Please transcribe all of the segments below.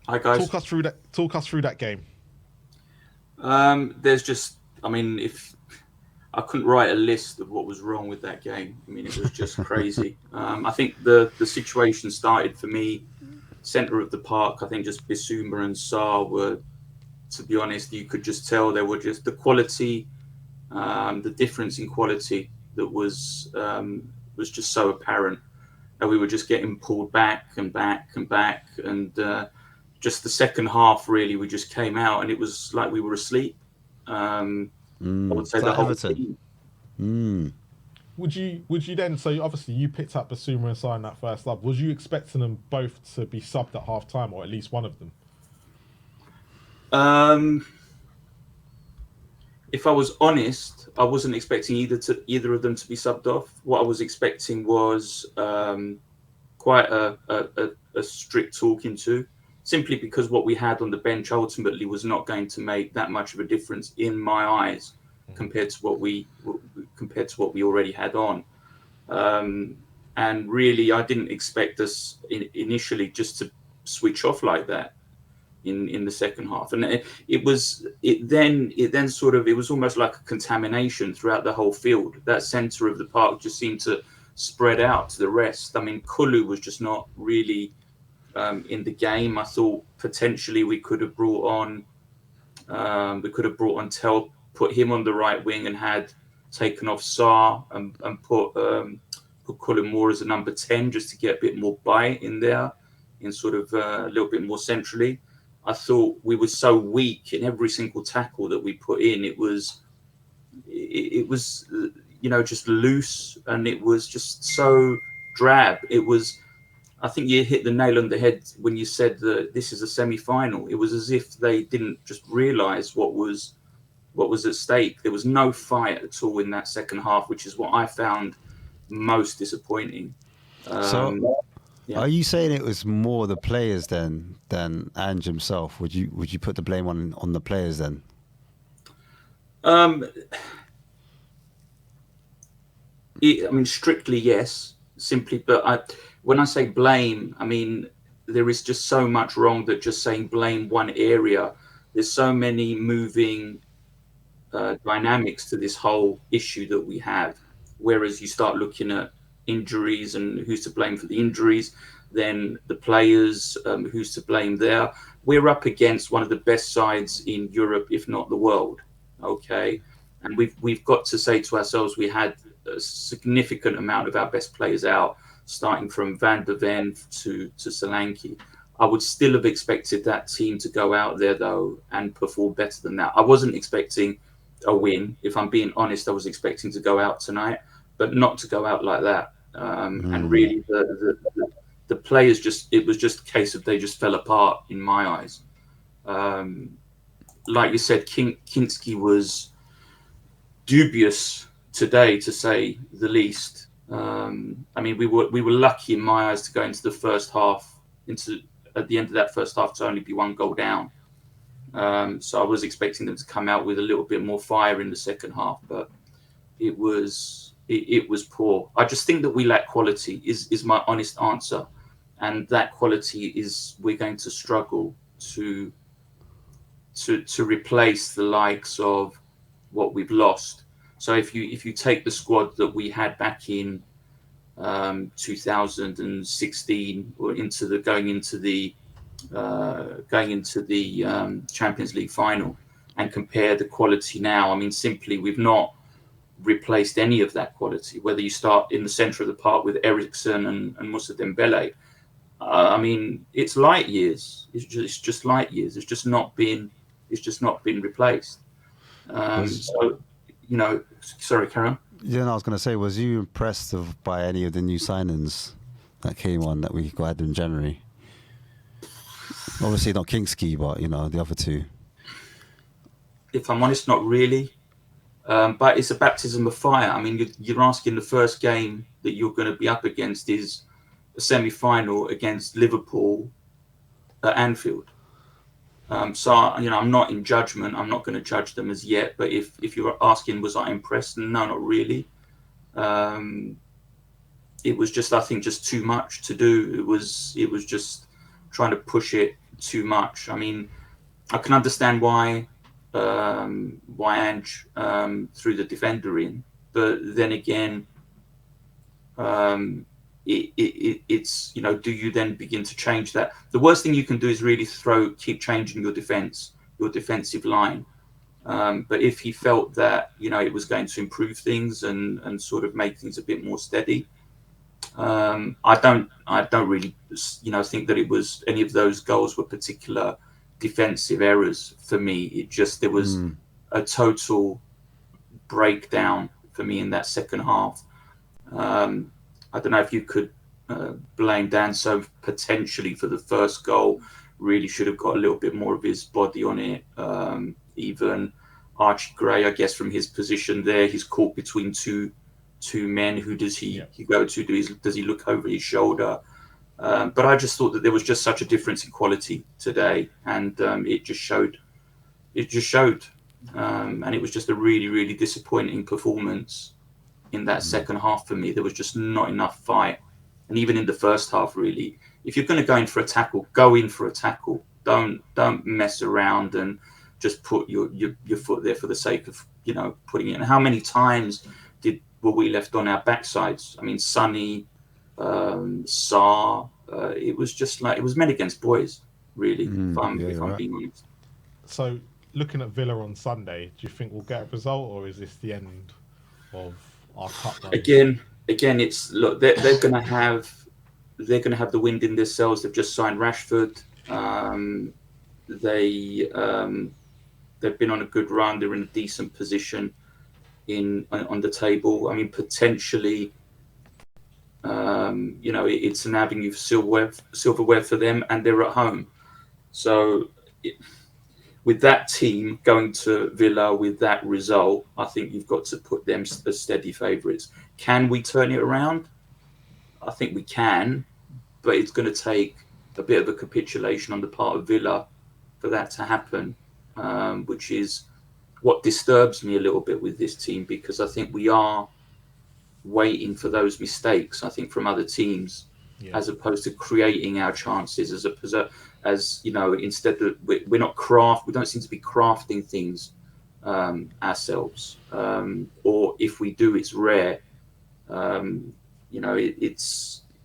Hi guys. Talk us through that. Talk us through that game. There's just, I mean, if I couldn't write a list of what was wrong with that game. I mean, it was just crazy. I think the situation started for me, center of the park. I think just Bissouma and Sarr were, to be honest, you could just tell they were just the quality, the difference in quality that was just so apparent. And we were just getting pulled back and back and back, and just the second half really we just came out and it was like we were asleep. I would say Is the that whole Everton? team. Would you then? So obviously you picked up Basuma and Sai in that first love. Was you expecting them both to be subbed at half time, or at least one of them? um, if I was honest, I wasn't expecting either of them to be subbed off. What I was expecting was quite a strict talking to, simply because what we had on the bench ultimately was not going to make that much of a difference in my eyes compared to what we already had on. Um, and really, I didn't expect us initially just to switch off like that in the second half, and it then sort of, it was almost like a contamination throughout the whole field. That center of the park just seemed to spread out to the rest. I mean, Kulu was just not really in the game. I thought potentially we could have brought on Tel, put him on the right wing, and had taken off Saar and put Cullen Moore as a number 10 just to get a bit more bite in there, in sort of a little bit more centrally. I thought we were so weak in every single tackle that we put in. It was just loose, and it was just so drab. I think you hit the nail on the head when you said that this is a semi-final. It was as if they didn't just realise what was at stake. There was no fight at all in that second half, which is what I found most disappointing. So, Um, yeah. are you saying it was more the players than Ange himself? Would you put the blame on the players then? Um, I mean, strictly yes, simply, but when I say blame, I mean there is just so much wrong that just saying blame one area. There's so many moving dynamics to this whole issue that we have. Whereas you start looking at injuries and who's to blame for the injuries, then the players, who's to blame there. We're up against one of the best sides in Europe, if not the world. Okay, and we've got to say to ourselves, we had a significant amount of our best players out, starting from Van der Ven to Solanke. I would still have expected that team to go out there though and perform better than that. I wasn't expecting a win. If I'm being honest, I was expecting to go out tonight, but not to go out like that. And really, the players just, it was just a case of they just fell apart in my eyes. Um, like you said, Kinski was dubious today, to say the least. I mean, we were lucky in my eyes to go into the first half, into at the end of that first half, to only be one goal down. So I was expecting them to come out with a little bit more fire in the second half, but it was poor. I just think that we lack quality. Is my honest answer, and that quality is, we're going to struggle to to replace the likes of what we've lost. So if you take the squad that we had back in 2016, or into the going into the Champions League final, and compare the quality now. I mean, simply, we've not replaced any of that quality. Whether you start in the centre of the park with Ericsson and Moussa Dembele, I mean, it's light years. It's just light years. It's just not been replaced. Was So, sorry, Karen. Yeah, no, I was going to say, was you impressed by any of the new signings that came on that we got in January? Obviously not Kingski, but the other two. If I'm honest, not really. But it's a baptism of fire. I mean, you're asking, the first game that you're going to be up against is a semi-final against Liverpool at Anfield. So I'm not in judgment. I'm not going to judge them as yet. But if you're asking, was I impressed? No, not really. Um, it was just, I think, just too much to do. It was just trying to push it too much. I mean, I can understand why Ange threw the defender in, but then again, it's do you then begin to change that? The worst thing you can do is really keep changing your defensive line. But if he felt that it was going to improve things and sort of make things a bit more steady, I don't really think that it was any of those goals were particular defensive errors for me. It just there was a total breakdown for me in that second half. I don't know if you could blame Danso potentially for the first goal. Really should have got a little bit more of his body on it. Even Archie Gray, I guess, from his position there, he's caught between two men. Who does he go to? Does he look over his shoulder? But I just thought that there was just such a difference in quality today, and it just showed. And it was just a really, really disappointing performance in that second half for me. There was just not enough fight. And even in the first half, really, if you're going to go in for a tackle, go in for a tackle. Don't mess around and just put your foot there for the sake of putting it in. How many times were we left on our backsides? I mean, Sonny, Sarr, it was just like it was men against boys, really. If I'm being honest. So, looking at Villa on Sunday, do you think we'll get a result, or is this the end of our cup run? Again, it's look. They're going to have the wind in their sails. They've just signed Rashford. They've been on a good run. They're in a decent position on the table. I mean, potentially, it's an avenue for silverware for them, and they're at home. So, with that team going to Villa with that result, I think you've got to put them as steady favourites. Can we turn it around? I think we can, but it's going to take a bit of a capitulation on the part of Villa for that to happen, which is what disturbs me a little bit with this team, because I think we are waiting for those mistakes, I think, from other teams, as opposed to creating our chances instead of we don't seem to be crafting things ourselves, or if we do, it's rare.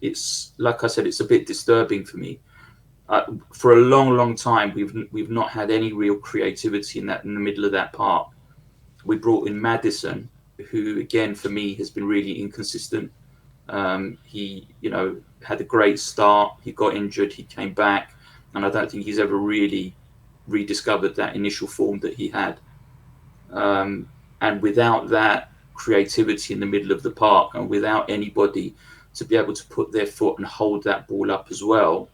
It's like I said, it's a bit disturbing for me. For a long time, we've not had any real creativity in the middle of that park. We brought in Maddison, who again for me has been really inconsistent. He had a great start. He got injured. He came back, and I don't think he's ever really rediscovered that initial form that he had. And without that creativity in the middle of the park, and without anybody to be able to put their foot and hold that ball up as well,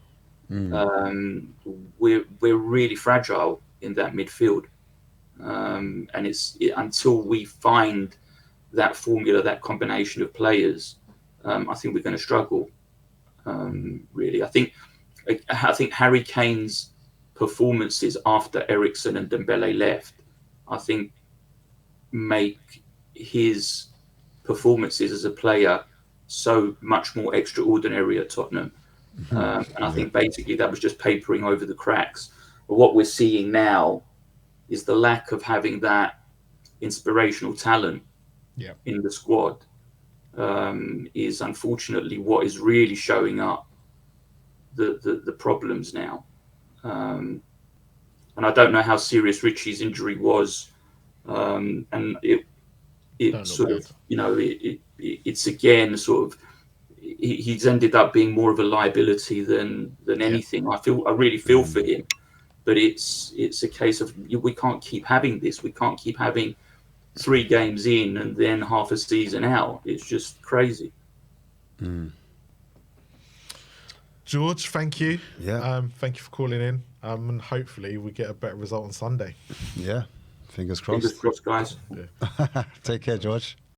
we're really fragile in that midfield. And until we find that formula, that combination of players, I think we're going to struggle. Really, I think Harry Kane's performances after Eriksen and Dembele left, I think, make his performances as a player so much more extraordinary at Tottenham. And I think basically that was just papering over the cracks. But what we're seeing now is the lack of having that inspirational talent in the squad is unfortunately what is really showing up the problems now. And I don't know how serious Richie's injury was. And it sort of, it's again sort of, he's ended up being more of a liability than anything. I really feel for him, but it's a case of we can't keep having this. We can't keep having 3 games in and then half a season out. It's just crazy. George, thank you. Thank you for calling in. And hopefully we get a better result on Sunday. Fingers crossed. Fingers crossed, guys. Take care, George.